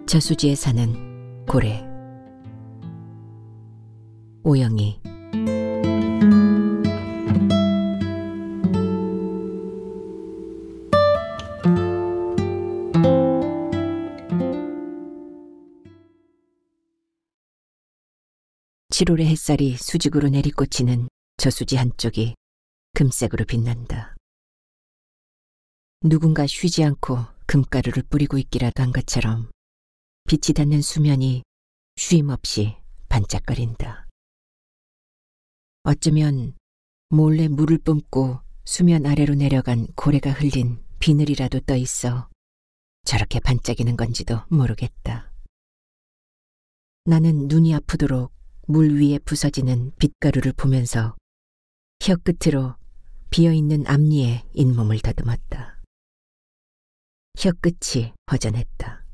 저수지에 사는 고래. 오영희. 칠월의 햇살이 수직으로 내리꽂히는 저수지 한쪽이 금색으로 빛난다. 누군가 쉬지 않고 금가루를 뿌리고 있기라도 한 것처럼 빛이 닿는 수면이 쉼없이 반짝거린다. 어쩌면 몰래 물을 뿜고 수면 아래로 내려간 고래가 흘린 비늘이라도 떠 있어 저렇게 반짝이는 건지도 모르겠다. 나는 눈이 아프도록 물 위에 부서지는 빛가루를 보면서 혀끝으로 비어있는 앞니에 잇몸을 다듬었다. 혀끝이 허전했다.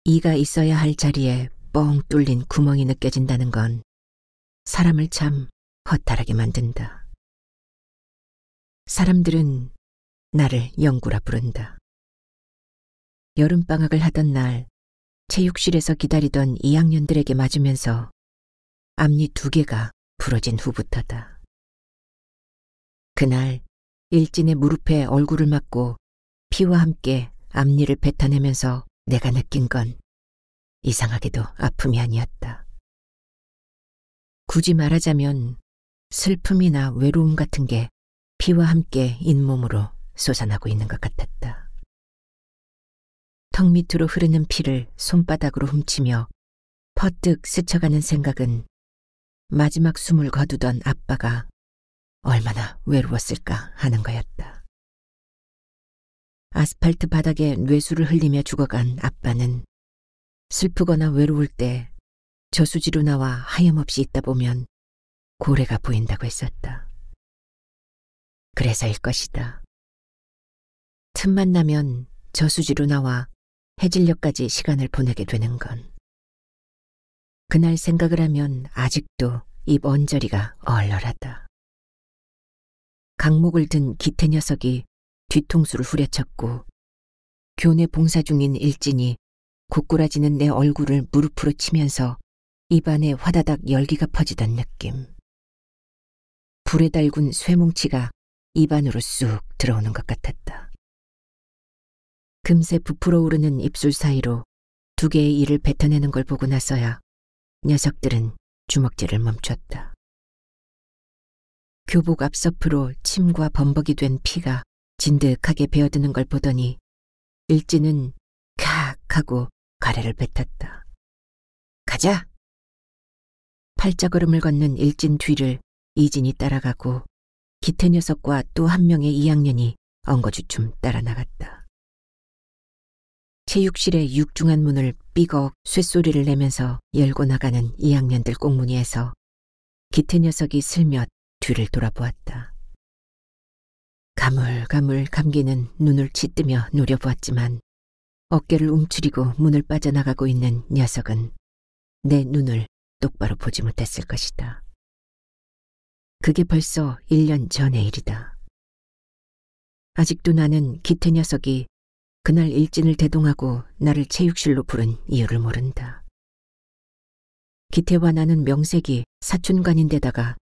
이가 있어야 할 자리에 뻥 뚫린 구멍이 느껴진다는 건 사람을 참 허탈하게 만든다. 사람들은 나를 영구라 부른다. 여름방학을 하던 날 체육실에서 기다리던 2학년들에게 맞으면서 앞니 2개가 부러진 후부터다. 그날 일진의 무릎에 얼굴을 맞고 피와 함께 앞니를 뱉어내면서 내가 느낀 건 이상하게도 아픔이 아니었다. 굳이 말하자면 슬픔이나 외로움 같은 게 피와 함께 잇몸으로 솟아나고 있는 것 같았다. 턱 밑으로 흐르는 피를 손바닥으로 훔치며 퍼뜩 스쳐가는 생각은 마지막 숨을 거두던 아빠가 얼마나 외로웠을까 하는 거였다. 아스팔트 바닥에 뇌수를 흘리며 죽어간 아빠는 슬프거나 외로울 때 저수지로 나와 하염없이 있다 보면 고래가 보인다고 했었다. 그래서일 것이다. 틈만 나면 저수지로 나와 해질녘까지 시간을 보내게 되는 건. 그날 생각을 하면 아직도 입 언저리가 얼얼하다. 강목을 든 기태 녀석이 뒤통수를 후려쳤고 교내 봉사 중인 일진이 고꾸라지는 내 얼굴을 무릎으로 치면서 입안에 화다닥 열기가 퍼지던 느낌. 불에 달군 쇠뭉치가 입안으로 쑥 들어오는 것 같았다. 금세 부풀어 오르는 입술 사이로 2개의 이를 뱉어내는 걸 보고 나서야 녀석들은 주먹질을 멈췄다. 교복 앞서프로 침과 범벅이 된 피가 진득하게 베어드는 걸 보더니 일진은 칵 하고 가래를 뱉었다. 가자! 팔자걸음을 걷는 일진 뒤를 이진이 따라가고 기태 녀석과 또 한 명의 2학년이 엉거주춤 따라 나갔다. 체육실의 육중한 문을 삐걱 쇳소리를 내면서 열고 나가는 2학년들 꽁무니에서 기태 녀석이 슬며t 뒤를 돌아보았다. 가물가물 감기는 눈을 치뜨며 노려보았지만 어깨를 움츠리고 문을 빠져나가고 있는 녀석은 내 눈을 똑바로 보지 못했을 것이다. 그게 벌써 1년 전의 일이다. 아직도 나는 기태 녀석이 그날 일진을 대동하고 나를 체육실로 부른 이유를 모른다. 기태와 나는 명색이 사촌간인데다가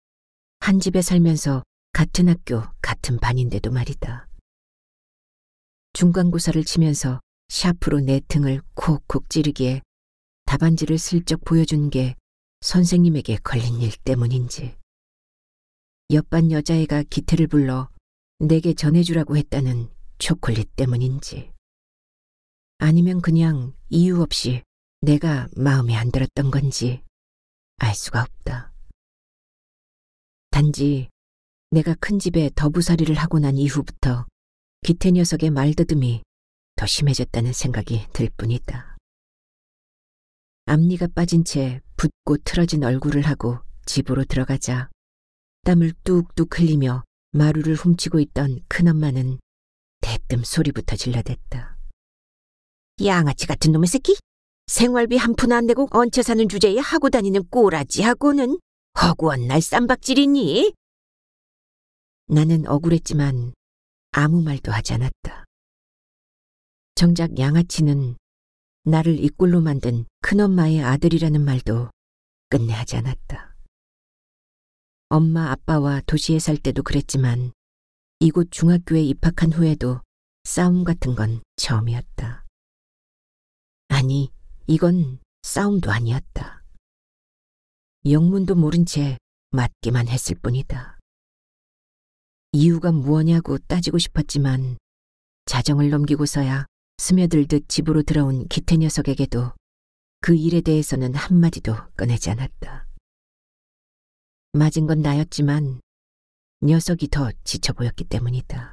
한 집에 살면서 같은 학교, 같은 반인데도 말이다. 중간고사를 치면서 샤프로 내 등을 콕콕 찌르기에 답안지를 슬쩍 보여준 게 선생님에게 걸린 일 때문인지, 옆반 여자애가 기태를 불러 내게 전해주라고 했다는 초콜릿 때문인지, 아니면 그냥 이유 없이 내가 마음에 안 들었던 건지 알 수가 없다. 단지 내가 큰 집에 더부살이를 하고 난 이후부터 기태 녀석의 말더듬이 더 심해졌다는 생각이 들 뿐이다. 앞니가 빠진 채 붓고 틀어진 얼굴을 하고 집으로 들어가자 땀을 뚝뚝 흘리며 마루를 훔치고 있던 큰엄마는 대뜸 소리부터 질러댔다. 양아치 같은 놈의 새끼! 생활비 한 푼 안 내고 얹혀 사는 주제에 하고 다니는 꼬라지하고는 허구한 날 쌈박질이니? 나는 억울했지만 아무 말도 하지 않았다. 정작 양아치는 나를 이 꼴로 만든 큰엄마의 아들이라는 말도 끝내 하지 않았다. 엄마 아빠와 도시에 살 때도 그랬지만 이곳 중학교에 입학한 후에도 싸움 같은 건 처음이었다. 아니, 이건 싸움도 아니었다. 영문도 모른 채 맞기만 했을 뿐이다. 이유가 무엇냐고 따지고 싶었지만 자정을 넘기고서야 스며들듯 집으로 들어온 기태 녀석에게도 그 일에 대해서는 한마디도 꺼내지 않았다. 맞은 건 나였지만 녀석이 더 지쳐 보였기 때문이다.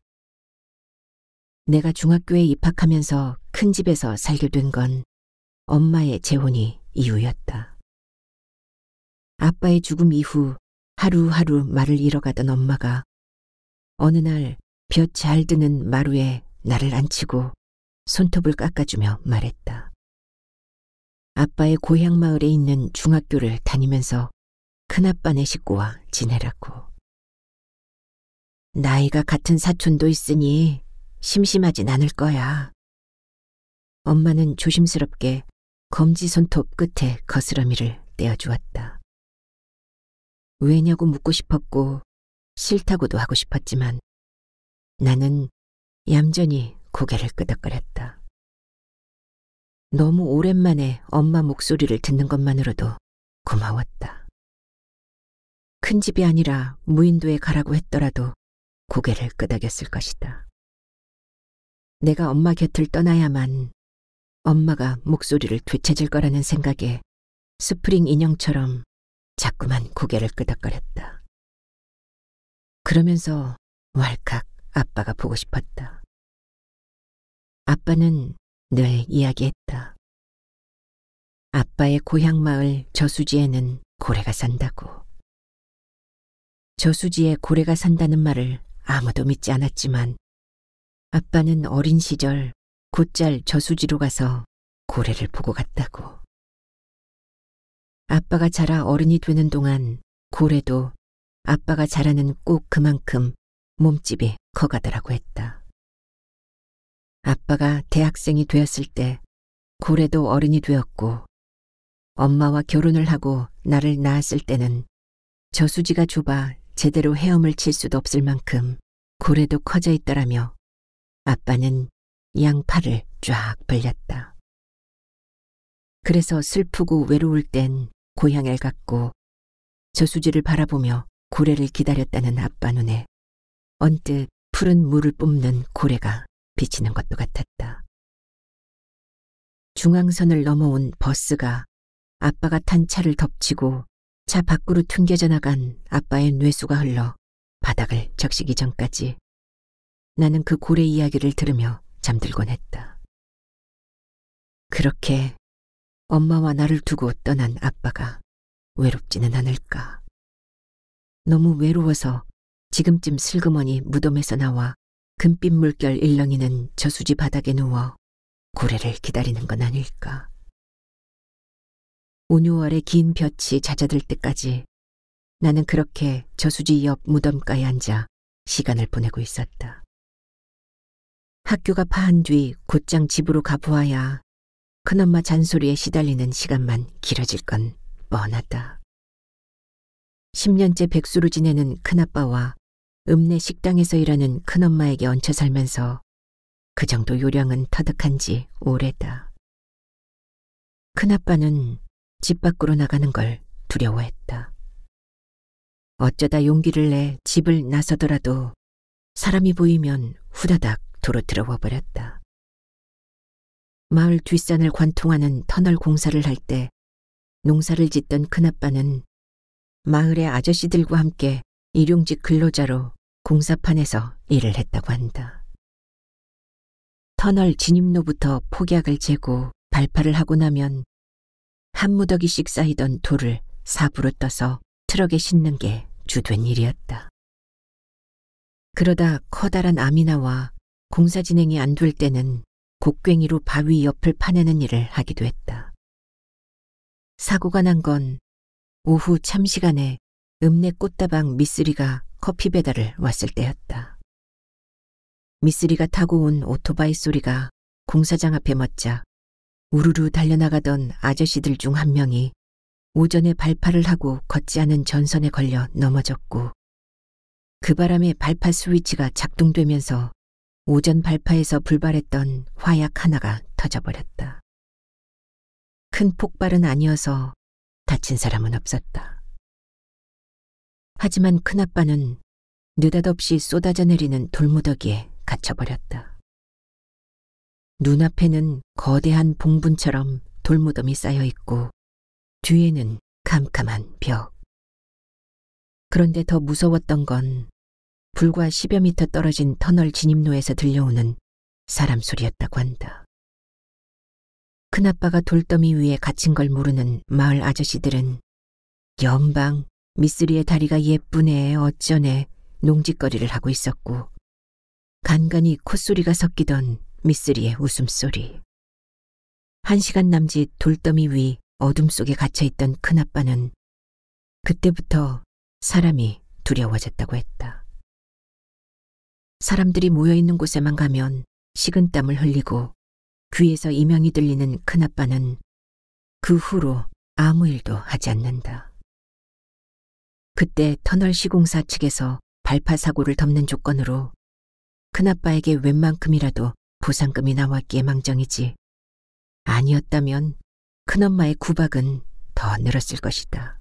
내가 중학교에 입학하면서 큰 집에서 살게 된 건 엄마의 재혼이 이유였다. 아빠의 죽음 이후 하루하루 말을 잃어가던 엄마가 어느 날 볕 잘 드는 마루에 나를 앉히고 손톱을 깎아주며 말했다. 아빠의 고향 마을에 있는 중학교를 다니면서 큰아빠네 식구와 지내라고. 나이가 같은 사촌도 있으니 심심하진 않을 거야. 엄마는 조심스럽게 검지 손톱 끝에 거스러미를 떼어주었다. 왜냐고 묻고 싶었고 싫다고도 하고 싶었지만 나는 얌전히 고개를 끄덕거렸다. 너무 오랜만에 엄마 목소리를 듣는 것만으로도 고마웠다. 큰 집이 아니라 무인도에 가라고 했더라도 고개를 끄덕였을 것이다. 내가 엄마 곁을 떠나야만 엄마가 목소리를 되찾을 거라는 생각에 스프링 인형처럼 자꾸만 고개를 끄덕거렸다. 그러면서 왈칵 아빠가 보고 싶었다. 아빠는 늘 이야기했다. 아빠의 고향 마을 저수지에는 고래가 산다고. 저수지에 고래가 산다는 말을 아무도 믿지 않았지만 아빠는 어린 시절 곧잘 저수지로 가서 고래를 보고 갔다고. 아빠가 자라 어른이 되는 동안 고래도 아빠가 자라는 꼭 그만큼 몸집이 커가더라고 했다. 아빠가 대학생이 되었을 때 고래도 어른이 되었고 엄마와 결혼을 하고 나를 낳았을 때는 저수지가 좁아 제대로 헤엄을 칠 수도 없을 만큼 고래도 커져 있더라며 아빠는 양팔을 쫙 벌렸다. 그래서 슬프고 외로울 땐 고향을 갔고 저수지를 바라보며 고래를 기다렸다는 아빠 눈에 언뜻 푸른 물을 뿜는 고래가 비치는 것도 같았다. 중앙선을 넘어온 버스가 아빠가 탄 차를 덮치고 차 밖으로 튕겨져 나간 아빠의 뇌수가 흘러 바닥을 적시기 전까지 나는 그 고래 이야기를 들으며 잠들곤 했다. 그렇게 엄마와 나를 두고 떠난 아빠가 외롭지는 않을까. 너무 외로워서 지금쯤 슬그머니 무덤에서 나와 금빛 물결 일렁이는 저수지 바닥에 누워 고래를 기다리는 건 아닐까. 온유월의 긴 볕이 잦아들 때까지 나는 그렇게 저수지 옆 무덤가에 앉아 시간을 보내고 있었다. 학교가 파한 뒤 곧장 집으로 가보아야 큰엄마 잔소리에 시달리는 시간만 길어질 건 뻔하다. 10년째 백수로 지내는 큰아빠와 읍내 식당에서 일하는 큰엄마에게 얹혀 살면서 그 정도 요령은 터득한 지 오래다. 큰아빠는 집 밖으로 나가는 걸 두려워했다. 어쩌다 용기를 내 집을 나서더라도 사람이 보이면 후다닥 도로 들어와 버렸다. 마을 뒷산을 관통하는 터널 공사를 할 때 농사를 짓던 큰아빠는 마을의 아저씨들과 함께 일용직 근로자로 공사판에서 일을 했다고 한다. 터널 진입로부터 폭약을 재고 발파를 하고 나면 한 무더기씩 쌓이던 돌을 삽으로 떠서 트럭에 싣는 게 주된 일이었다. 그러다 커다란 암이 나와 공사 진행이 안 될 때는 곡괭이로 바위 옆을 파내는 일을 하기도 했다. 사고가 난 건 오후 참시간에 읍내 꽃다방 미쓰리가 커피 배달을 왔을 때였다. 미쓰리가 타고 온 오토바이 소리가 공사장 앞에 멎자 우르르 달려나가던 아저씨들 중 한 명이 오전에 발파를 하고 걷지 않은 전선에 걸려 넘어졌고 그 바람에 발파 스위치가 작동되면서 오전 발파에서 불발했던 화약 하나가 터져버렸다. 큰 폭발은 아니어서 다친 사람은 없었다. 하지만 큰아빠는 느닷없이 쏟아져 내리는 돌무더기에 갇혀버렸다. 눈앞에는 거대한 봉분처럼 돌무덤이 쌓여있고 뒤에는 캄캄한 벽. 그런데 더 무서웠던 건 불과 10여 미터 떨어진 터널 진입로에서 들려오는 사람 소리였다고 한다. 큰아빠가 돌더미 위에 갇힌 걸 모르는 마을 아저씨들은 연방 미쓰리의 다리가 예쁘네 어쩌네 농짓거리를 하고 있었고 간간히 콧소리가 섞이던 미쓰리의 웃음소리. 1시간 남짓 돌더미 위 어둠 속에 갇혀있던 큰아빠는 그때부터 사람이 두려워졌다고 했다. 사람들이 모여있는 곳에만 가면 식은땀을 흘리고 귀에서 이명이 들리는 큰아빠는 그 후로 아무 일도 하지 않는다. 그때 터널 시공사 측에서 발파 사고를 덮는 조건으로 큰아빠에게 웬만큼이라도 보상금이 나왔기에 망정이지 아니었다면 큰엄마의 구박은 더 늘었을 것이다.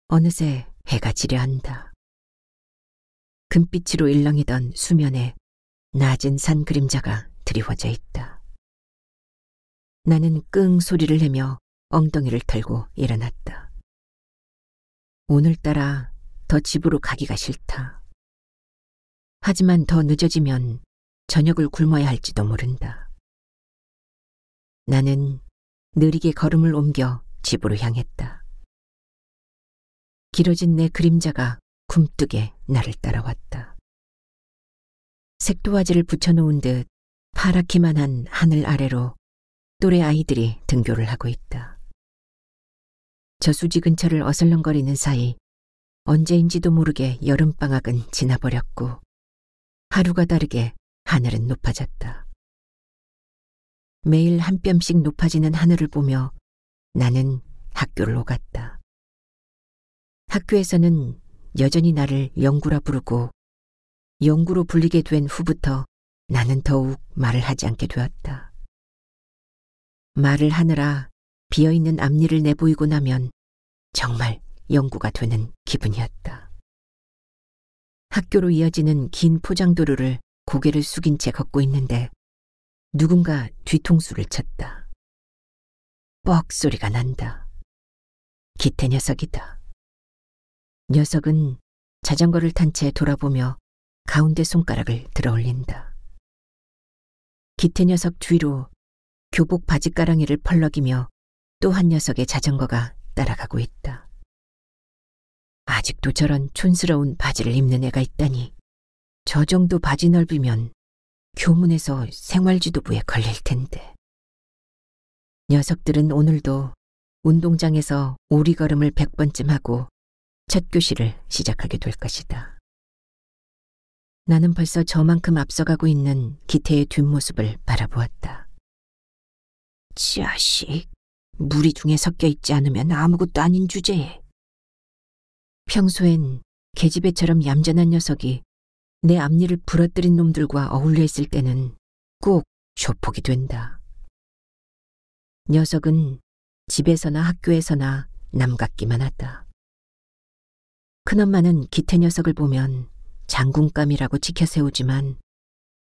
어느새 해가 지려한다. 금빛으로 일렁이던 수면에 낮은 산 그림자가 드리워져 있다. 나는 끙 소리를 내며 엉덩이를 털고 일어났다. 오늘따라 더 집으로 가기가 싫다. 하지만 더 늦어지면 저녁을 굶어야 할지도 모른다. 나는 느리게 걸음을 옮겨 집으로 향했다. 길어진 내 그림자가 굼뜨게 나를 따라왔다. 색도화지를 붙여놓은 듯 파랗기만 한 하늘 아래로 또래 아이들이 등교를 하고 있다. 저수지 근처를 어슬렁거리는 사이 언제인지도 모르게 여름방학은 지나버렸고 하루가 다르게 하늘은 높아졌다. 매일 한 뼘씩 높아지는 하늘을 보며 나는 학교를 오갔다. 학교에서는 여전히 나를 영구라 부르고 영구로 불리게 된 후부터 나는 더욱 말을 하지 않게 되었다. 말을 하느라 비어있는 앞니를 내보이고 나면 정말 영구가 되는 기분이었다. 학교로 이어지는 긴 포장도로를 고개를 숙인 채 걷고 있는데 누군가 뒤통수를 쳤다. 뻑 소리가 난다. 기태 녀석이다. 녀석은 자전거를 탄 채 돌아보며 가운데 손가락을 들어 올린다. 기태 녀석 뒤로 교복 바지가랑이를 펄럭이며 또 한 녀석의 자전거가 따라가고 있다. 아직도 저런 촌스러운 바지를 입는 애가 있다니. 저 정도 바지 넓이면 교문에서 생활지도부에 걸릴 텐데. 녀석들은 오늘도 운동장에서 오리걸음을 100번쯤 하고 첫 교시를 시작하게 될 것이다. 나는 벌써 저만큼 앞서가고 있는 기태의 뒷모습을 바라보았다. 자식, 무리 중에 섞여 있지 않으면 아무것도 아닌 주제에. 평소엔 계집애처럼 얌전한 녀석이 내 앞니를 부러뜨린 놈들과 어울려 있을 때는 꼭 조폭이 된다. 녀석은 집에서나 학교에서나 남 같기만 하다. 큰엄마는 기태 녀석을 보면 장군감이라고 지켜세우지만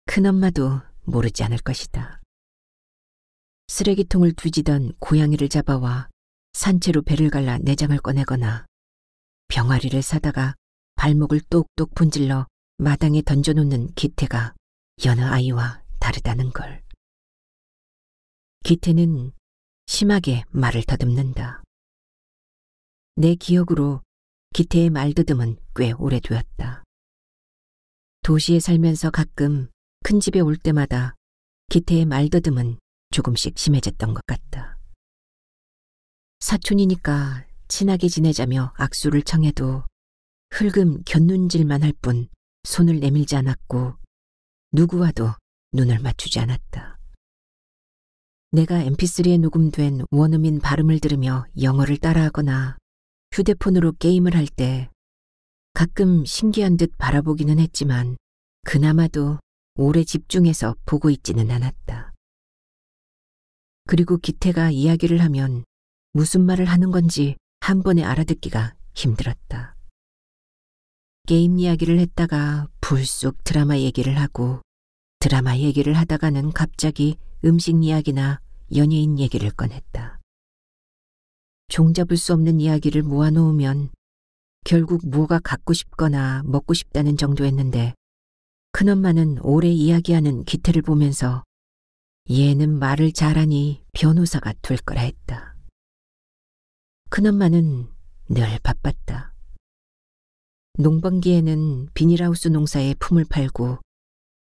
큰엄마도 모르지 않을 것이다. 쓰레기통을 뒤지던 고양이를 잡아와 산채로 배를 갈라 내장을 꺼내거나 병아리를 사다가 발목을 똑똑 분질러 마당에 던져놓는 기태가 여느 아이와 다르다는 걸. 기태는 심하게 말을 더듬는다. 내 기억으로 기태의 말더듬은 꽤 오래되었다. 도시에 살면서 가끔 큰 집에 올 때마다 기태의 말더듬은 조금씩 심해졌던 것 같다. 사촌이니까 친하게 지내자며 악수를 청해도 흘금 곁눈질만 할 뿐 손을 내밀지 않았고 누구와도 눈을 맞추지 않았다. 내가 mp3에 녹음된 원어민 발음을 들으며 영어를 따라하거나 휴대폰으로 게임을 할 때 가끔 신기한 듯 바라보기는 했지만 그나마도 오래 집중해서 보고 있지는 않았다. 그리고 기태가 이야기를 하면 무슨 말을 하는 건지 한 번에 알아듣기가 힘들었다. 게임 이야기를 했다가 불쑥 드라마 얘기를 하고 드라마 얘기를 하다가는 갑자기 음식 이야기나 연예인 얘기를 꺼냈다. 종잡을 수 없는 이야기를 모아놓으면 결국 뭐가 갖고 싶거나 먹고 싶다는 정도였는데 큰엄마는 오래 이야기하는 기태를 보면서 얘는 말을 잘하니 변호사가 될 거라 했다. 큰엄마는 늘 바빴다. 농번기에는 비닐하우스 농사에 품을 팔고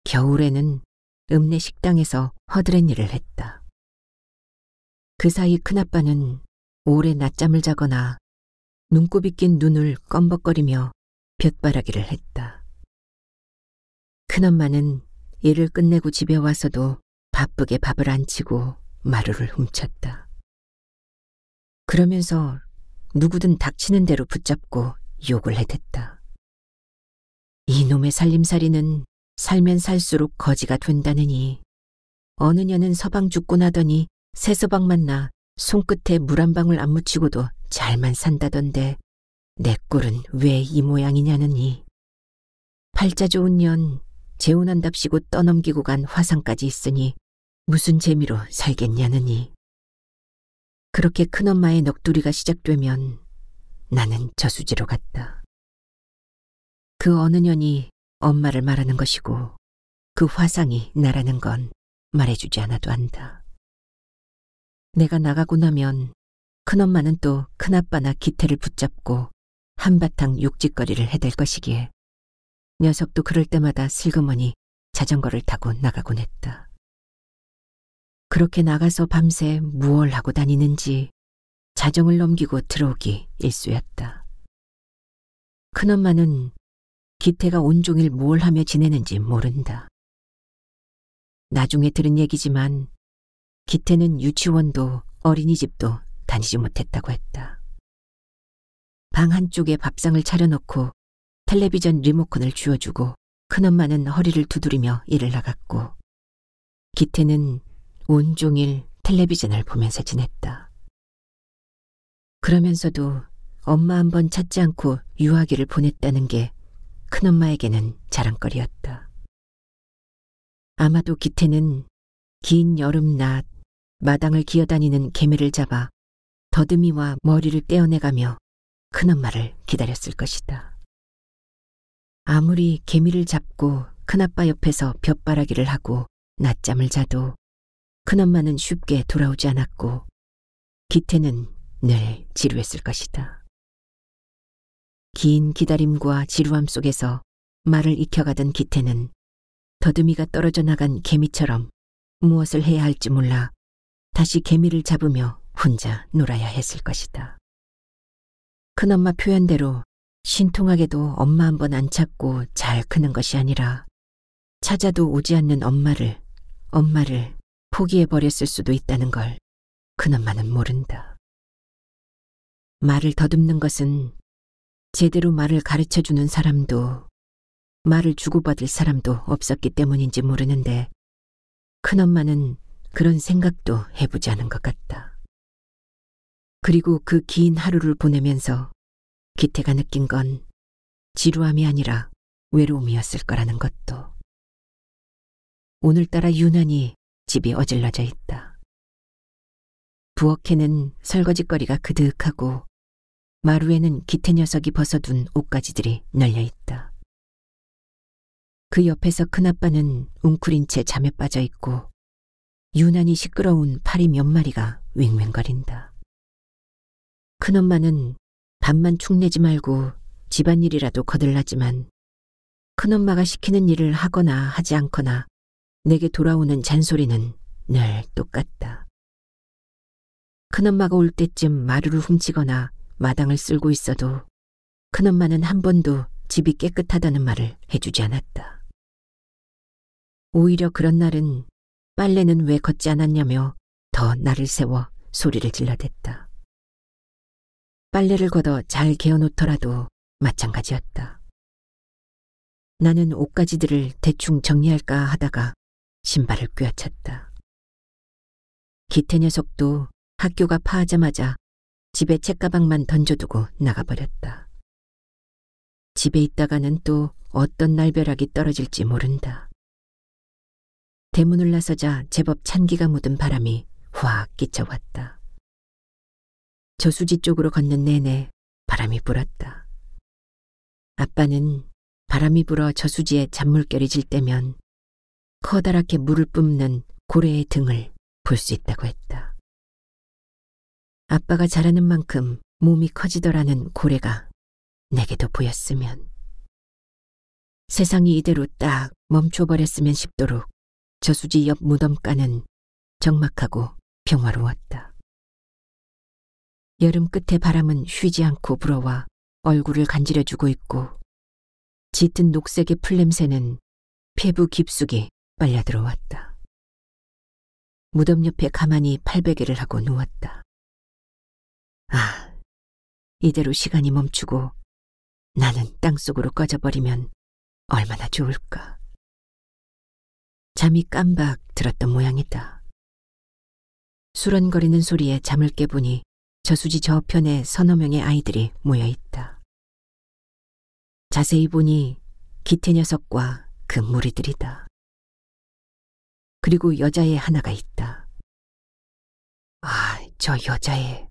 겨울에는 읍내 식당에서 허드렛 일을 했다. 그 사이 큰아빠는 오래 낮잠을 자거나 눈곱이 낀 눈을 껌벅거리며 볕바라기를 했다. 큰엄마는 일을 끝내고 집에 와서도 바쁘게 밥을 안 치고 마루를 훔쳤다. 그러면서 누구든 닥치는 대로 붙잡고 욕을 해댔다. 이놈의 살림살이는 살면 살수록 거지가 된다느니 어느 년은 서방 죽고 나더니 새 서방 만나 손끝에 물 한 방울 안 묻히고도 잘만 산다던데 내 꼴은 왜 이 모양이냐느니 팔자 좋은 년 재혼한답시고 떠넘기고 간 화상까지 있으니 무슨 재미로 살겠냐느니 그렇게 큰엄마의 넋두리가 시작되면 나는 저수지로 갔다. 그 어느 년이 엄마를 말하는 것이고 그 화상이 나라는 건 말해주지 않아도 안다. 내가 나가고 나면 큰엄마는 또 큰아빠나 기태를 붙잡고 한바탕 욕짓거리를 해댈 것이기에 녀석도 그럴 때마다 슬그머니 자전거를 타고 나가곤 했다. 그렇게 나가서 밤새 무얼 하고 다니는지 자정을 넘기고 들어오기 일쑤였다. 큰엄마는 기태가 온종일 뭘 하며 지내는지 모른다. 나중에 들은 얘기지만 기태는 유치원도 어린이집도 다니지 못했다고 했다. 방 한쪽에 밥상을 차려놓고 텔레비전 리모컨을 쥐어주고 큰엄마는 허리를 두드리며 일을 나갔고 기태는 온종일 텔레비전을 보면서 지냈다. 그러면서도 엄마 한 번 찾지 않고 유아기를 보냈다는 게 큰엄마에게는 자랑거리였다. 아마도 기태는 긴 여름낮 마당을 기어다니는 개미를 잡아 더듬이와 머리를 떼어내가며 큰엄마를 기다렸을 것이다. 아무리 개미를 잡고 큰아빠 옆에서 볕바라기를 하고 낮잠을 자도 큰엄마는 쉽게 돌아오지 않았고 기태는 늘 지루했을 것이다. 긴 기다림과 지루함 속에서 말을 익혀가던 기태는 더듬이가 떨어져 나간 개미처럼 무엇을 해야 할지 몰라 다시 개미를 잡으며 혼자 놀아야 했을 것이다. 큰엄마 표현대로 신통하게도 엄마 한 번 안 찾고 잘 크는 것이 아니라 찾아도 오지 않는 엄마를 포기해버렸을 수도 있다는 걸 큰엄마는 모른다. 말을 더듬는 것은 제대로 말을 가르쳐주는 사람도 말을 주고받을 사람도 없었기 때문인지 모르는데 큰엄마는 그런 생각도 해보지 않은 것 같다. 그리고 그 긴 하루를 보내면서 기태가 느낀 건 지루함이 아니라 외로움이었을 거라는 것도. 오늘따라 유난히 집이 어질러져 있다. 부엌에는 설거지거리가 그득하고 마루에는 기태 녀석이 벗어둔 옷가지들이 널려있다. 그 옆에서 큰아빠는 웅크린 채 잠에 빠져있고 유난히 시끄러운 파리 몇 마리가 윙윙거린다. 큰엄마는 밥만 축 내지 말고 집안일이라도 거들나지만 큰엄마가 시키는 일을 하거나 하지 않거나 내게 돌아오는 잔소리는 늘 똑같다. 큰엄마가 올 때쯤 마루를 훔치거나 마당을 쓸고 있어도 큰엄마는 한 번도 집이 깨끗하다는 말을 해주지 않았다. 오히려 그런 날은 빨래는 왜 걷지 않았냐며 더 나를 세워 소리를 질러댔다. 빨래를 걷어 잘 개어놓더라도 마찬가지였다. 나는 옷가지들을 대충 정리할까 하다가 신발을 꿰어찼다. 기태 녀석도 학교가 파하자마자 집에 책가방만 던져두고 나가버렸다. 집에 있다가는 또 어떤 날벼락이 떨어질지 모른다. 대문을 나서자 제법 찬기가 묻은 바람이 확 끼쳐왔다. 저수지 쪽으로 걷는 내내 바람이 불었다. 아빠는 바람이 불어 저수지에 잔물결이 질 때면 커다랗게 물을 뿜는 고래의 등을 볼 수 있다고 했다. 아빠가 자라는 만큼 몸이 커지더라는 고래가 내게도 보였으면, 세상이 이대로 딱 멈춰버렸으면 싶도록 저수지 옆 무덤가는 적막하고 평화로웠다. 여름 끝에 바람은 쉬지 않고 불어와 얼굴을 간지러주고 있고 짙은 녹색의 풀냄새는 폐부 깊숙이 빨려 들어왔다. 무덤 옆에 가만히 팔베개를 하고 누웠다. 아, 이대로 시간이 멈추고 나는 땅속으로 꺼져버리면 얼마나 좋을까. 잠이 깜박 들었던 모양이다. 수런거리는 소리에 잠을 깨보니 저수지 저편에 서너 명의 아이들이 모여있다. 자세히 보니 기태 녀석과 그 무리들이다. 그리고 여자애 하나가 있다. 아, 저 여자애.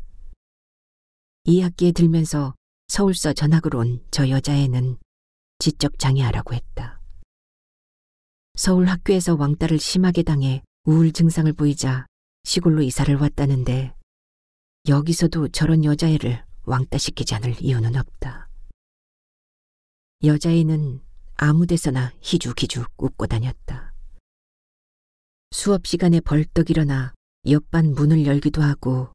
2학기에 들면서 서울서 전학으로 온 저 여자애는 지적 장애아라고 했다. 서울 학교에서 왕따를 심하게 당해 우울 증상을 보이자 시골로 이사를 왔다는데 여기서도 저런 여자애를 왕따시키지 않을 이유는 없다. 여자애는 아무 데서나 희죽희죽 웃고 다녔다. 수업 시간에 벌떡 일어나 옆반 문을 열기도 하고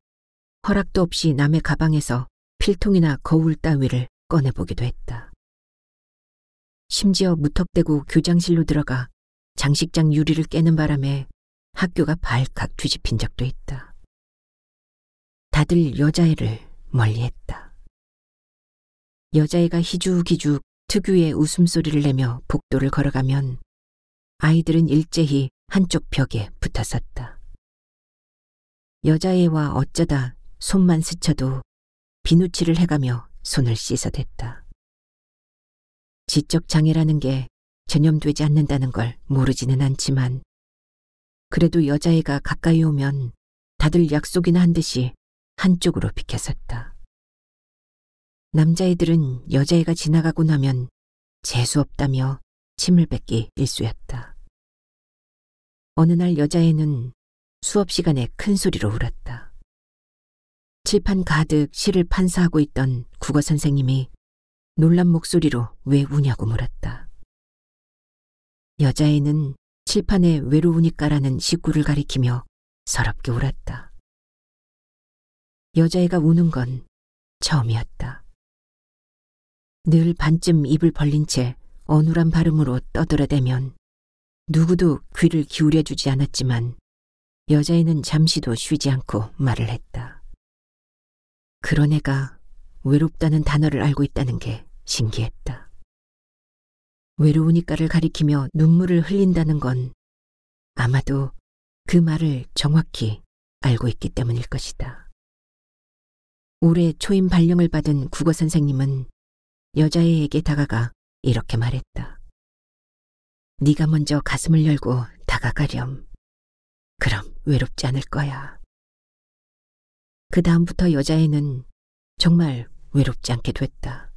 허락도 없이 남의 가방에서 필통이나 거울 따위를 꺼내보기도 했다. 심지어 무턱대고 교장실로 들어가 장식장 유리를 깨는 바람에 학교가 발칵 뒤집힌 적도 있다. 다들 여자애를 멀리했다. 여자애가 희죽희죽 특유의 웃음소리를 내며 복도를 걸어가면 아이들은 일제히 한쪽 벽에 붙어섰다. 여자애와 어쩌다 손만 스쳐도 비누칠을 해가며 손을 씻어댔다. 지적 장애라는 게 전염되지 않는다는 걸 모르지는 않지만 그래도 여자애가 가까이 오면 다들 약속이나 한 듯이 한쪽으로 비켜섰다. 남자애들은 여자애가 지나가고 나면 재수없다며 침을 뱉기 일쑤였다. 어느 날 여자애는 수업 시간에 큰 소리로 울었다. 칠판 가득 시를 판사하고 있던 국어 선생님이 놀란 목소리로 왜 우냐고 물었다. 여자애는 칠판에 외로우니까라는 식구를 가리키며 서럽게 울었다. 여자애가 우는 건 처음이었다. 늘 반쯤 입을 벌린 채 어눌한 발음으로 떠들어대면 누구도 귀를 기울여주지 않았지만 여자애는 잠시도 쉬지 않고 말을 했다. 그런 애가 외롭다는 단어를 알고 있다는 게 신기했다. 외로우니까를 가리키며 눈물을 흘린다는 건 아마도 그 말을 정확히 알고 있기 때문일 것이다. 올해 초임 발령을 받은 국어 선생님은 여자애에게 다가가 이렇게 말했다. 네가 먼저 가슴을 열고 다가가렴. 그럼 외롭지 않을 거야. 그 다음부터 여자애는 정말 외롭지 않게 됐다.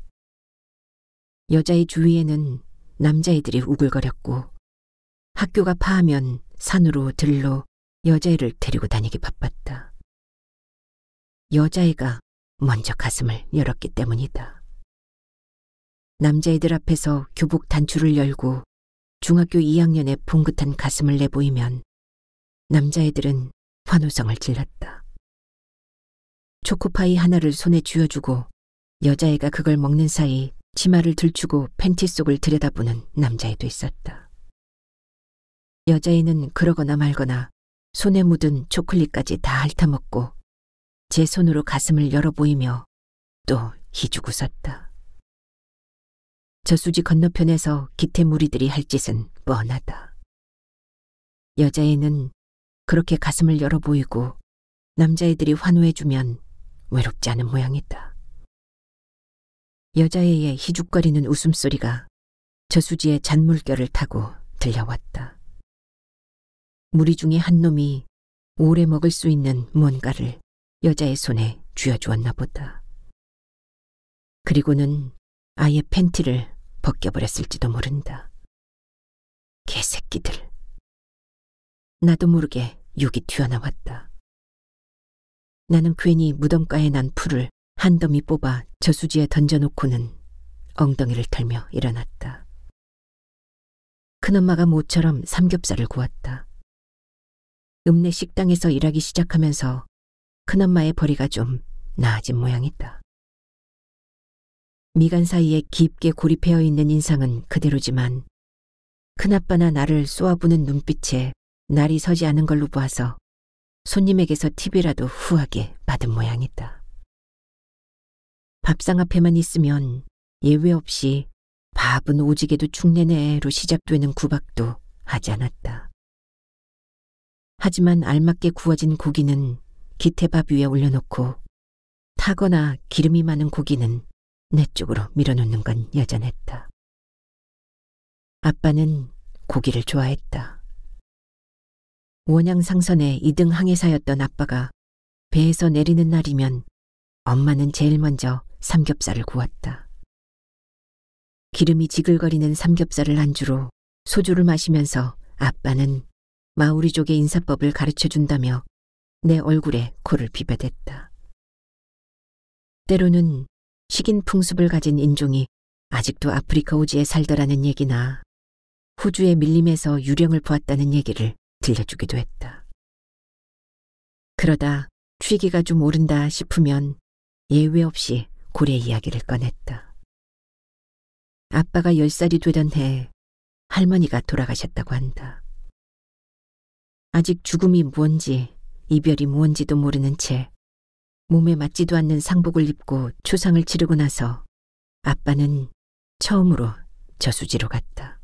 여자의 주위에는 남자애들이 우글거렸고 학교가 파하면 산으로 들로 여자애를 데리고 다니기 바빴다. 여자애가 먼저 가슴을 열었기 때문이다. 남자애들 앞에서 교복 단추를 열고 중학교 2학년의 봉긋한 가슴을 내보이면 남자애들은 환호성을 질렀다. 초코파이 하나를 손에 쥐어주고 여자애가 그걸 먹는 사이 치마를 들추고 팬티 속을 들여다보는 남자애도 있었다. 여자애는 그러거나 말거나 손에 묻은 초콜릿까지 다 핥아먹고 제 손으로 가슴을 열어 보이며 또 희죽 웃었다. 저수지 건너편에서 기태 무리들이 할 짓은 뻔하다. 여자애는 그렇게 가슴을 열어 보이고 남자애들이 환호해주면 외롭지 않은 모양이다. 여자애의 희죽거리는 웃음소리가 저수지의 잔물결을 타고 들려왔다. 무리 중에 한 놈이 오래 먹을 수 있는 뭔가를 여자의 손에 쥐어주었나 보다. 그리고는 아예 팬티를 벗겨버렸을지도 모른다. 개새끼들. 나도 모르게 욕이 튀어나왔다. 나는 괜히 무덤가에 난 풀을 한 더미 뽑아 저수지에 던져놓고는 엉덩이를 털며 일어났다. 큰엄마가 모처럼 삼겹살을 구웠다. 읍내 식당에서 일하기 시작하면서 큰엄마의 벌이가 좀 나아진 모양이다. 미간 사이에 깊게 고립되어 있는 인상은 그대로지만 큰아빠나 나를 쏘아부는 눈빛에 날이 서지 않은 걸로 보아서 손님에게서 팁이라도 후하게 받은 모양이다. 밥상 앞에만 있으면 예외 없이 밥은 오지게도 축내네로 시작되는 구박도 하지 않았다. 하지만 알맞게 구워진 고기는 기태밥 위에 올려놓고 타거나 기름이 많은 고기는 내 쪽으로 밀어놓는 건 여전했다. 아빠는 고기를 좋아했다. 원양상선의 2등 항해사였던 아빠가 배에서 내리는 날이면 엄마는 제일 먼저 삼겹살을 구웠다. 기름이 지글거리는 삼겹살을 안주로 소주를 마시면서 아빠는 마우리족의 인사법을 가르쳐준다며 내 얼굴에 코를 비벼댔다. 때로는 식인 풍습을 가진 인종이 아직도 아프리카 오지에 살더라는 얘기나 호주의 밀림에서 유령을 보았다는 얘기를 들려주기도 했다. 그러다 취기가 좀 오른다 싶으면 예외 없이 고래 이야기를 꺼냈다. 아빠가 10살이 되던 해 할머니가 돌아가셨다고 한다. 아직 죽음이 무언지 이별이 무언지도 모르는 채 몸에 맞지도 않는 상복을 입고 추상을 치르고 나서 아빠는 처음으로 저수지로 갔다.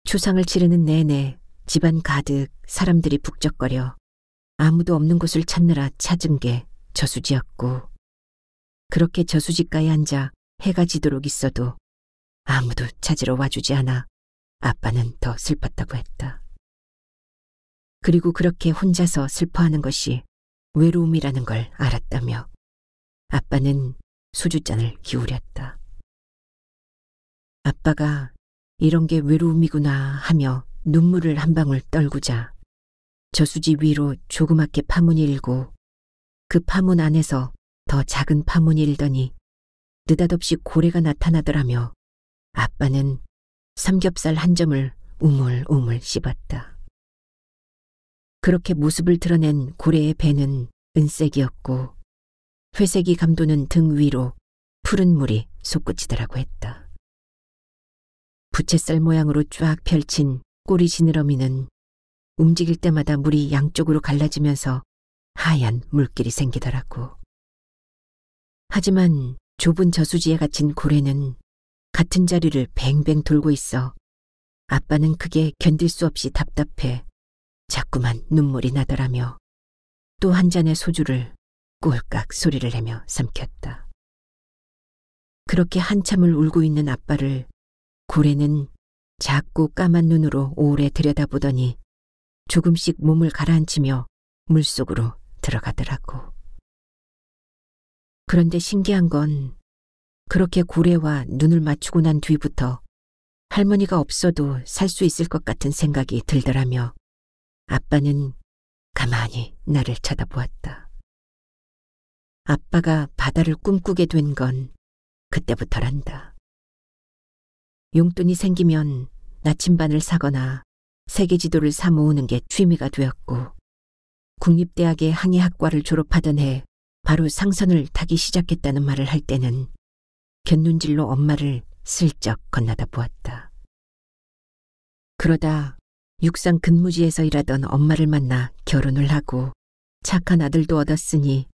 추상을 치르는 내내 집안 가득 사람들이 북적거려 아무도 없는 곳을 찾느라 찾은 게 저수지였고 그렇게 저수지가에 앉아 해가 지도록 있어도 아무도 찾으러 와주지 않아 아빠는 더 슬펐다고 했다. 그리고 그렇게 혼자서 슬퍼하는 것이 외로움이라는 걸 알았다며 아빠는 소주잔을 기울였다. 아빠가 이런 게 외로움이구나 하며 눈물을 한 방울 떨구자 저수지 위로 조그맣게 파문이 일고 그 파문 안에서 더 작은 파문이 일더니 느닷없이 고래가 나타나더라며 아빠는 삼겹살 한 점을 우물우물 씹었다. 그렇게 모습을 드러낸 고래의 배는 은색이었고 회색이 감도는 등 위로 푸른 물이 솟구치더라고 했다. 부채살 모양으로 쫙 펼친 꼬리 지느러미는 움직일 때마다 물이 양쪽으로 갈라지면서 하얀 물길이 생기더라고. 하지만 좁은 저수지에 갇힌 고래는 같은 자리를 뱅뱅 돌고 있어 아빠는 그게 견딜 수 없이 답답해 자꾸만 눈물이 나더라며 또 한 잔의 소주를 꼴깍 소리를 내며 삼켰다. 그렇게 한참을 울고 있는 아빠를 고래는 작고 까만 눈으로 오래 들여다보더니 조금씩 몸을 가라앉히며 물속으로 들어가더라고. 그런데 신기한 건 그렇게 고래와 눈을 맞추고 난 뒤부터 할머니가 없어도 살 수 있을 것 같은 생각이 들더라며 아빠는 가만히 나를 쳐다보았다. 아빠가 바다를 꿈꾸게 된 건 그때부터란다. 용돈이 생기면 나침반을 사거나 세계지도를 사 모으는 게 취미가 되었고 국립대학의 항해학과를 졸업하던 해 바로 상선을 타기 시작했다는 말을 할 때는 곁눈질로 엄마를 슬쩍 건너다 보았다. 그러다 육상 근무지에서 일하던 엄마를 만나 결혼을 하고 착한 아들도 얻었으니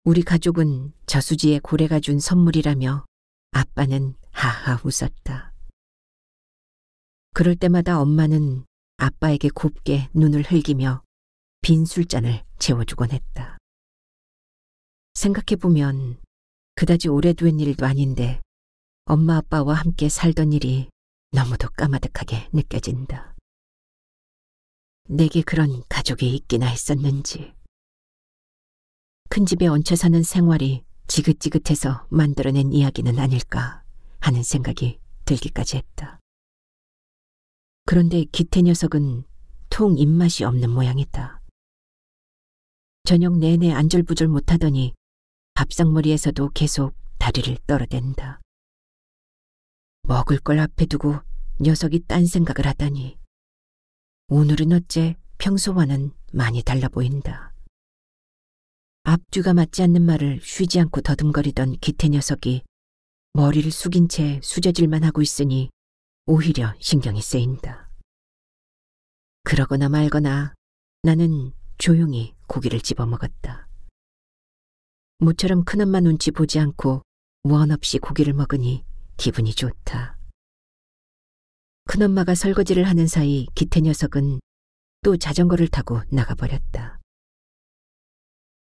우리 가족은 저수지의 고래가 준 선물이라며 아빠는 하하 웃었다. 그럴 때마다 엄마는 아빠에게 곱게 눈을 흘기며 빈 술잔을 채워주곤 했다. 생각해보면 그다지 오래된 일도 아닌데 엄마 아빠와 함께 살던 일이 너무도 까마득하게 느껴진다. 내게 그런 가족이 있기나 했었는지. 큰 집에 얹혀 사는 생활이 지긋지긋해서 만들어낸 이야기는 아닐까 하는 생각이 들기까지 했다. 그런데 기태 녀석은 통 입맛이 없는 모양이다. 저녁 내내 안절부절 못하더니 밥상머리에서도 계속 다리를 떨어댄다. 먹을 걸 앞에 두고 녀석이 딴 생각을 하다니. 오늘은 어째 평소와는 많이 달라 보인다. 앞뒤가 맞지 않는 말을 쉬지 않고 더듬거리던 기태 녀석이 머리를 숙인 채 수저질만 하고 있으니 오히려 신경이 쓰인다. 그러거나 말거나 나는 조용히 고기를 집어먹었다. 모처럼 큰엄마 눈치 보지 않고 원 없이 고기를 먹으니 기분이 좋다. 큰엄마가 설거지를 하는 사이 기태 녀석은 또 자전거를 타고 나가버렸다.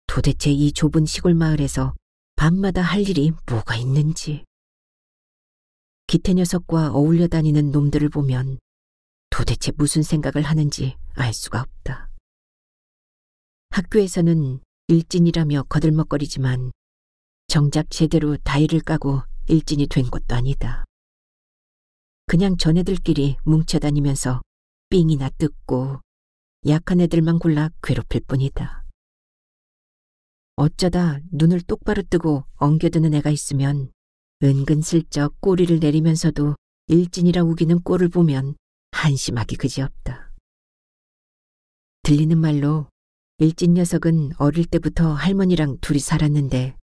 도대체 이 좁은 시골 마을에서 밤마다 할 일이 뭐가 있는지. 기태 녀석과 어울려 다니는 놈들을 보면 도대체 무슨 생각을 하는지 알 수가 없다. 학교에서는 일진이라며 거들먹거리지만 정작 제대로 다이를 까고 일진이 된 것도 아니다. 그냥 전애들끼리 뭉쳐다니면서 삥이나 뜯고 약한 애들만 골라 괴롭힐 뿐이다. 어쩌다 눈을 똑바로 뜨고 엉겨드는 애가 있으면 은근슬쩍 꼬리를 내리면서도 일진이라 우기는 꼴을 보면 한심하기 그지없다. 들리는 말로 일진 녀석은 어릴 때부터 할머니랑 둘이 살았는데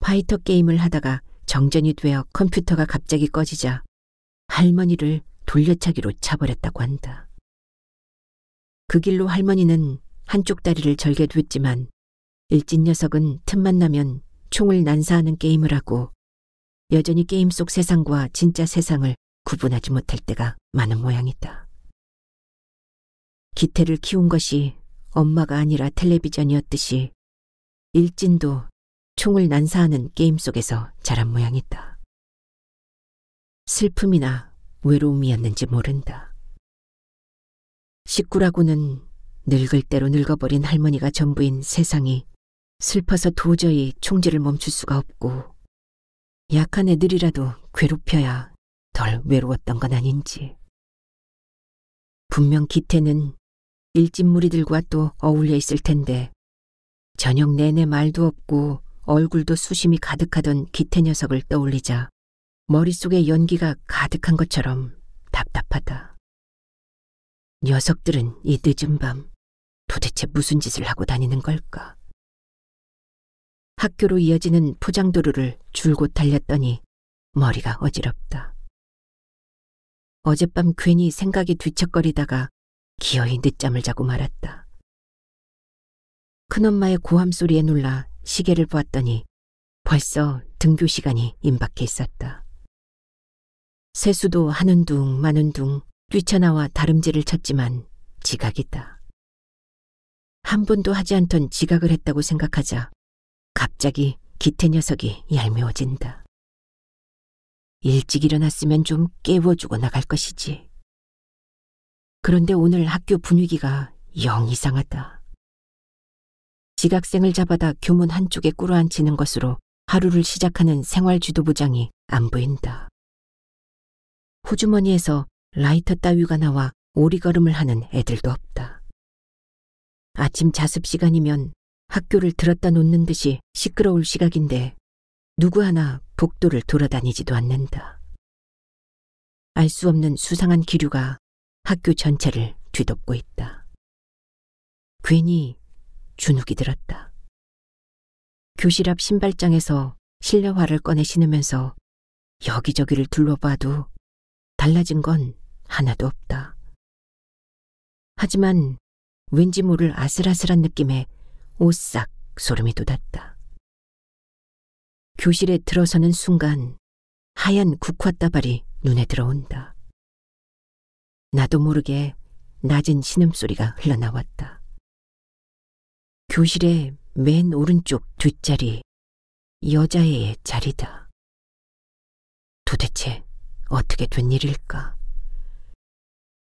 파이터 게임을 하다가 정전이 되어 컴퓨터가 갑자기 꺼지자 할머니를 돌려차기로 차버렸다고 한다. 그 길로 할머니는 한쪽 다리를 절개 됐지만 일진 녀석은 틈만 나면 총을 난사하는 게임을 하고 여전히 게임 속 세상과 진짜 세상을 구분하지 못할 때가 많은 모양이다. 기태를 키운 것이 엄마가 아니라 텔레비전이었듯이 일진도 총을 난사하는 게임 속에서 자란 모양이다. 슬픔이나 외로움이었는지 모른다. 식구라고는 늙을 대로 늙어버린 할머니가 전부인 세상이 슬퍼서 도저히 총질을 멈출 수가 없고 약한 애들이라도 괴롭혀야 덜 외로웠던 건 아닌지. 분명 기태는 일진 무리들과 또 어울려 있을 텐데 저녁 내내 말도 없고 얼굴도 수심이 가득하던 기태 녀석을 떠올리자 머릿속에 연기가 가득한 것처럼 답답하다. 녀석들은 이 늦은 밤 도대체 무슨 짓을 하고 다니는 걸까? 학교로 이어지는 포장도로를 줄곧 달렸더니 머리가 어지럽다. 어젯밤 괜히 생각이 뒤척거리다가 기어이 늦잠을 자고 말았다. 큰엄마의 고함 소리에 놀라 시계를 보았더니 벌써 등교 시간이 임박해 있었다. 세수도 하는 둥 마는 둥 뛰쳐나와 다름질을 쳤지만 지각이다. 한 번도 하지 않던 지각을 했다고 생각하자 갑자기 기태 녀석이 얄미워진다. 일찍 일어났으면 좀 깨워주고 나갈 것이지. 그런데 오늘 학교 분위기가 영 이상하다. 지각생을 잡아다 교문 한쪽에 꿇어앉히는 것으로 하루를 시작하는 생활지도부장이 안 보인다. 호주머니에서 라이터 따위가 나와 오리걸음을 하는 애들도 없다. 아침 자습 시간이면 학교를 들었다 놓는 듯이 시끄러울 시각인데 누구 하나 복도를 돌아다니지도 않는다. 알 수 없는 수상한 기류가 학교 전체를 뒤덮고 있다. 괜히 주눅이 들었다. 교실 앞 신발장에서 실내화를 꺼내 신으면서 여기저기를 둘러봐도 달라진 건 하나도 없다. 하지만 왠지 모를 아슬아슬한 느낌에 오싹 소름이 돋았다. 교실에 들어서는 순간 하얀 국화다발이 눈에 들어온다. 나도 모르게 낮은 신음소리가 흘러나왔다. 교실의 맨 오른쪽 뒷자리, 여자애의 자리다. 도대체 어떻게 된 일일까?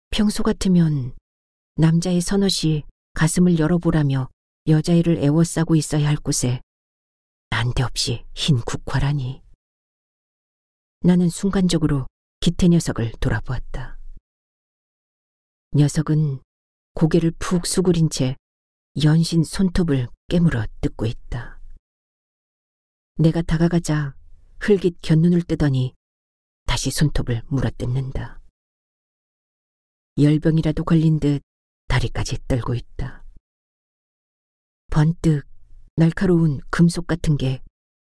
평소 같으면 남자의 서넛이 가슴을 열어보라며 여자애를 애워싸고 있어야 할 곳에 난데없이 흰 국화라니. 나는 순간적으로 기태 녀석을 돌아보았다. 녀석은 고개를 푹 수그린 채 연신 손톱을 깨물어 뜯고 있다. 내가 다가가자 흘깃 곁눈을 뜨더니 다시 손톱을 물어뜯는다. 열병이라도 걸린 듯 다리까지 떨고 있다. 번뜩 날카로운 금속 같은 게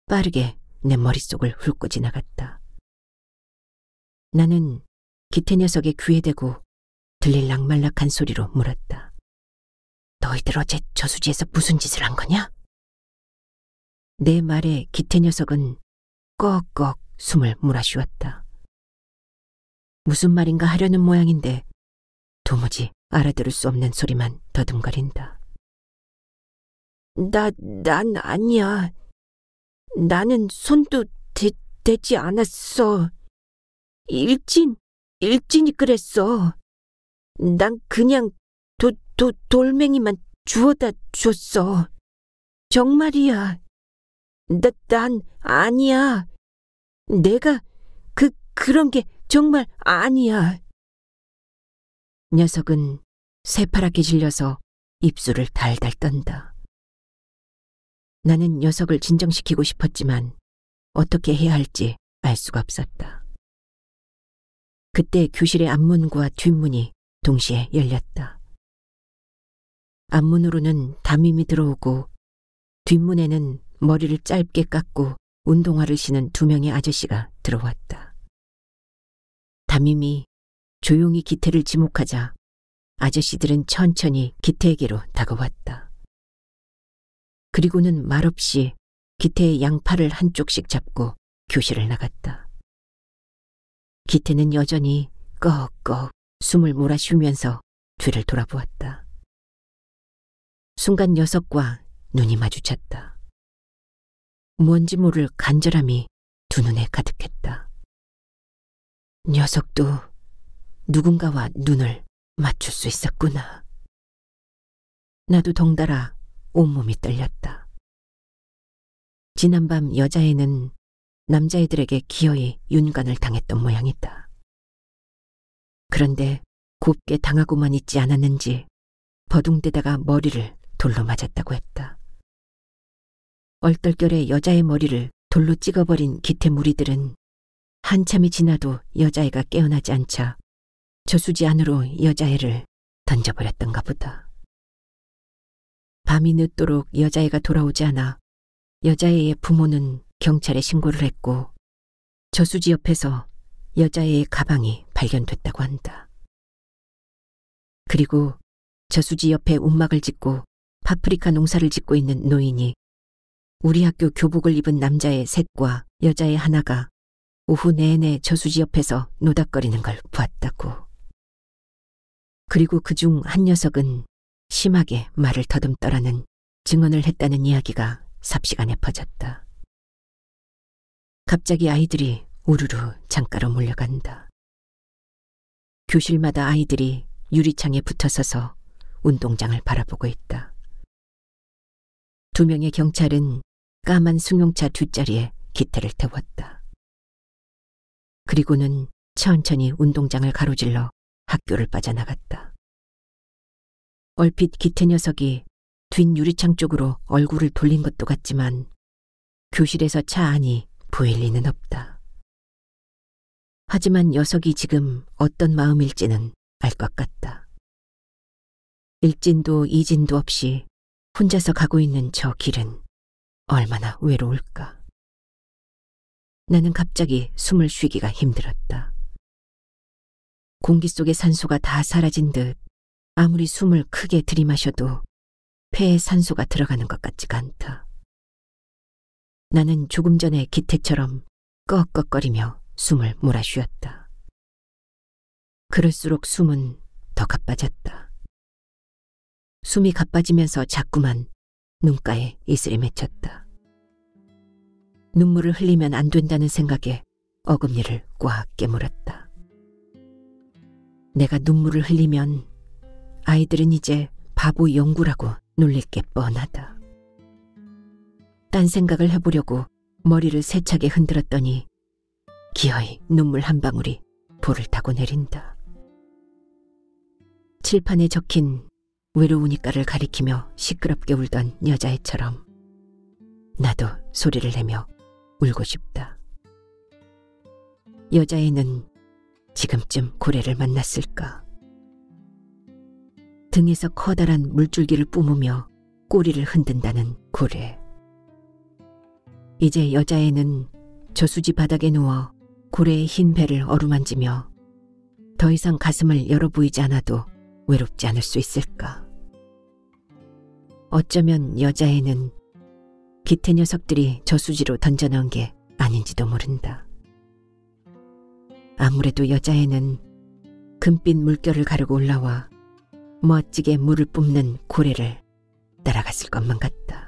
빠르게 내 머릿속을 훑고 지나갔다. 나는 기태 녀석의 귀에 대고 들릴락말락한 소리로 물었다. 너희들 어제 저수지에서 무슨 짓을 한 거냐? 내 말에 기태 녀석은 꺽꺽 숨을 몰아쉬었다. 무슨 말인가 하려는 모양인데 도무지 알아들을 수 없는 소리만 더듬거린다. 난 아니야. 나는 손도 대지 않았어. 일진이 그랬어. 난 그냥 돌멩이만 주워다 줬어. 정말이야. 난 아니야. 내가 그런 게 정말 아니야. 녀석은 새파랗게 질려서 입술을 달달 떤다. 나는 녀석을 진정시키고 싶었지만 어떻게 해야 할지 알 수가 없었다. 그때 교실의 앞문과 뒷문이 동시에 열렸다. 앞문으로는 담임이 들어오고 뒷문에는 머리를 짧게 깎고 운동화를 신은 두 명의 아저씨가 들어왔다. 담임이 조용히 기태를 지목하자 아저씨들은 천천히 기태에게로 다가왔다. 그리고는 말없이 기태의 양팔을 한쪽씩 잡고 교실을 나갔다. 기태는 여전히 꺽꺽 숨을 몰아쉬면서 뒤를 돌아보았다. 순간 녀석과 눈이 마주쳤다. 뭔지 모를 간절함이 두 눈에 가득했다. 녀석도 누군가와 눈을 맞출 수 있었구나. 나도 덩달아 온몸이 떨렸다. 지난밤 여자애는 남자애들에게 기어이 윤관을 당했던 모양이다. 그런데 곱게 당하고만 있지 않았는지 버둥대다가 머리를 돌로 맞았다고 했다. 얼떨결에 여자의 머리를 돌로 찍어버린 기태 무리들은 한참이 지나도 여자애가 깨어나지 않자 저수지 안으로 여자애를 던져버렸던가 보다. 밤이 늦도록 여자애가 돌아오지 않아 여자애의 부모는 경찰에 신고를 했고 저수지 옆에서 여자애의 가방이 발견됐다고 한다. 그리고 저수지 옆에 움막을 짓고 파프리카 농사를 짓고 있는 노인이 우리 학교 교복을 입은 남자의 셋과 여자의 하나가 오후 내내 저수지 옆에서 노닥거리는 걸 보았다고. 그리고 그중 한 녀석은 심하게 말을 더듬더라는 증언을 했다는 이야기가 삽시간에 퍼졌다. 갑자기 아이들이 우르르 창가로 몰려간다. 교실마다 아이들이 유리창에 붙어서서 운동장을 바라보고 있다. 두 명의 경찰은 까만 승용차 뒷자리에 기태를 태웠다. 그리고는 천천히 운동장을 가로질러 학교를 빠져나갔다. 얼핏 기태 녀석이 뒷 유리창 쪽으로 얼굴을 돌린 것도 같지만 교실에서 차 안이 보일 리는 없다. 하지만 녀석이 지금 어떤 마음일지는 알 것 같다. 일진도 이진도 없이 혼자서 가고 있는 저 길은 얼마나 외로울까. 나는 갑자기 숨을 쉬기가 힘들었다. 공기 속의 산소가 다 사라진 듯 아무리 숨을 크게 들이마셔도 폐에 산소가 들어가는 것 같지가 않다. 나는 조금 전에 기태처럼 꺽꺽거리며 숨을 몰아쉬었다. 그럴수록 숨은 더 가빠졌다. 숨이 가빠지면서 자꾸만 눈가에 이슬이 맺혔다. 눈물을 흘리면 안 된다는 생각에 어금니를 꽉 깨물었다. 내가 눈물을 흘리면 아이들은 이제 바보 영구라고 놀릴 게 뻔하다. 딴 생각을 해보려고 머리를 세차게 흔들었더니 기어이 눈물 한 방울이 볼을 타고 내린다. 칠판에 적힌 외로우니까를 가리키며 시끄럽게 울던 여자애처럼 나도 소리를 내며 울고 싶다. 여자애는 지금쯤 고래를 만났을까? 등에서 커다란 물줄기를 뿜으며 꼬리를 흔든다는 고래. 이제 여자애는 저수지 바닥에 누워 고래의 흰 배를 어루만지며 더 이상 가슴을 열어 보이지 않아도 외롭지 않을 수 있을까? 어쩌면 여자애는 기태 녀석들이 저수지로 던져넣은 게 아닌지도 모른다. 아무래도 여자애는 금빛 물결을 가르고 올라와 멋지게 물을 뿜는 고래를 따라갔을 것만 같다.